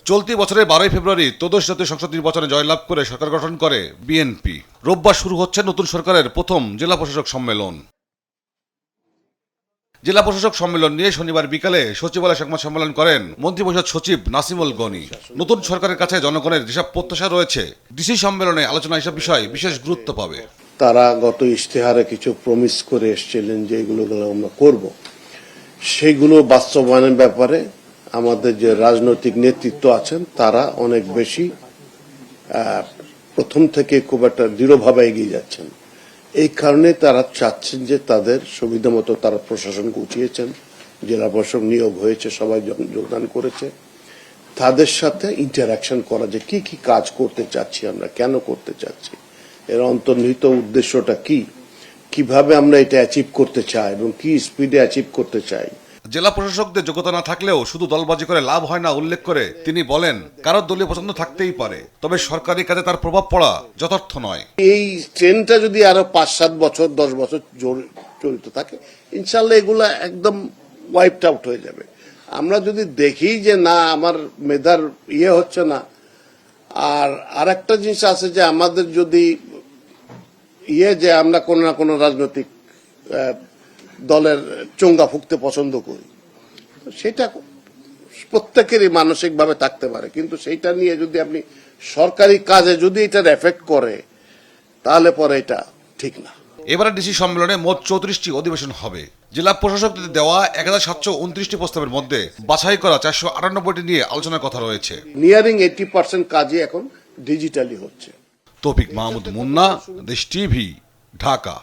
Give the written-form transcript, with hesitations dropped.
চলতি বছরের 12 ফেব্রুয়ারি ত্রয়োদশ জাতীয় সংসদ নির্বাচনে জয়লাভ করে সরকার গঠন করে বিএনপি। রোববার শুরু হচ্ছে নতুন সরকারের প্রথম জেলা প্রশাসক সম্মেলন। জেলা প্রশাসক সম্মেলন নিয়ে শনিবার বিকালে সচিবালয়ে সংবাদ সম্মেলন করেন মন্ত্রিপরিষদ সচিব নাসিমুল গনি। নতুন সরকারের কাছে জনগণের যেসব প্রত্যাশা রয়েছে, ডিসি সম্মেলনে আলোচনা এসব বিষয় বিশেষ গুরুত্ব পাবে। তারা গত ইশতেহারে কিছু প্রমিস করে এসেছিলেন যে এগুলো আমরা করব, সেগুলো বাস্তবায়নের ব্যাপারে আমাদের যে রাজনৈতিক নেতৃত্ব আছেন তারা অনেক বেশি প্রথম থেকে খুব একটা দৃঢ়ভাবে এগিয়ে যাচ্ছেন। এই কারণে তারা চাচ্ছেন যে তাদের সুবিধা মতো তারা প্রশাসন গুছিয়েছেন, জেলা প্রশাসক নিয়োগ হয়েছে, সবাই যোগদান করেছে। তাদের সাথে ইন্টারাকশন করা, যে কি কি কাজ করতে চাচ্ছি আমরা, কেন করতে চাচ্ছি, এর অন্তর্নিহিত উদ্দেশ্যটা কি, কিভাবে আমরা এটা অ্যাচিভ করতে চাই এবং কি স্পিডে অ্যাচিভ করতে চাই। জেলা প্রশাসকদের যোগ্যতা না থাকলেও শুধু দলবাজি করে লাভ হয় না উল্লেখ করে তিনি বলেন, কারোর দলীয় পছন্দ থাকতেই পারে, তবে সরকারি কাজে তার প্রভাব পড়া যথার্থ নয়। এই ট্রেনটা যদি আরো 5-7 বছর 10 বছর চলিত থাকে, ইনশাল্লাহ এগুলা একদম ওয়াইপড আউট হয়ে যাবে। আমরা যদি দেখি যে না, আমার মেধার হচ্ছে না, আর একটা জিনিস আছে যে আমাদের যদি যে আমরা কোনো না কোনো রাজনৈতিক দলের চোঙ্গা ফুঁকতে পছন্দ করি, সেটা প্রত্যেকেরই মানসিকভাবে থাকতে পারে, কিন্তু সেইটা নিয়ে যদি আপনি সরকারি কাজে যদি এটার এফেক্ট করে, তাহলে পরে এটা ঠিক না। এবারে ডিসি সম্মেলনে মোট 34টি অধিবেশন হবে। জেলা প্রশাসকদের দেওয়া 1729টি প্রস্তাবের মধ্যে বাছাই করা 498টি নিয়ে আলোচনার কথা রয়েছে। নিয়ারিং 80% কাজই এখন ডিজিটালি হচ্ছে। তৌফিক মাহমুদ মুন্না, দেশ টিভি, ঢাকা।